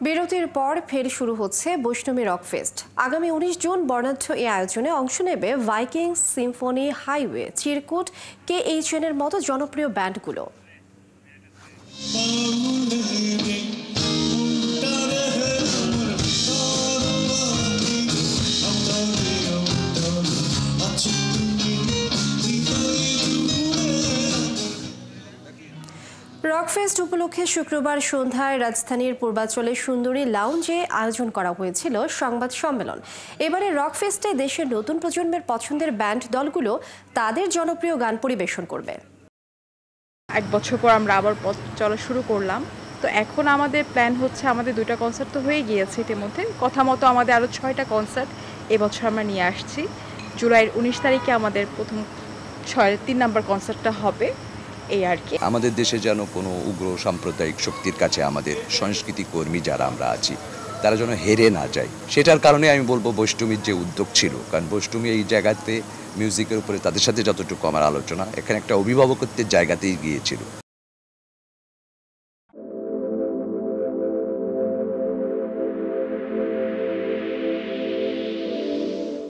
বিরতির পর ফের শুরু হচ্ছে বৈষ্ণবী রক ফেস্ট। আগামী ১৯ জুন বর্ণাঢ্য এই আয়োজনে অংশ নেবে ভাইকিংস, সিম্ফনি, হাইওয়ে, চিরকুট, KHN এর মতো জনপ্রিয় ব্যান্ডগুলো। রকফেস্ট উপলক্ষে শুক্রবার সন্ধ্যায় রাজধানীর পূর্বাঞ্চলে সুন্দরী লাউঞ্জে আয়োজন করা হয়েছিল সংবাদ সম্মেলন। এবারে রকফেস্টে দেশের নতুন প্রজন্মের পছন্দের ব্যান্ড দলগুলো তাদের জনপ্রিয় গান পরিবেশন করবে। ১ বছর পর আমরা আবার পথ চলা শুরু করলাম। তো এখন আমাদের প্ল্যান হচ্ছে, আমাদের ২টা কনসার্ট তো হয়ে গিয়েছে ইতিমধ্যে, কথা মতো আমাদের আরও ৬টা কনসার্ট এবছর আমরা নিয়ে আসছি। জুলাইয়ের ১৯ তারিখে আমাদের প্রথম ৩ নম্বর কনসার্টটা হবে, এই আর কি। আমাদের দেশে যেন কোনো উগ্র সাম্প্রদায়িক শক্তির কাছে আমাদের সংস্কৃতি কর্মী যারা আমরা আছি তারা যেন হেরে না যায়, সেটার কারণে আমি বলবো বৈষ্ণবীর যে উদ্যোগ ছিল, কারণ বৈষ্ণবী এই জায়গাতে মিউজিকের উপরে তাদের সাথে যতটুকু আমার আলোচনা, এখানে একটা অভিভাবকত্বের জায়গাতেই গিয়েছিল।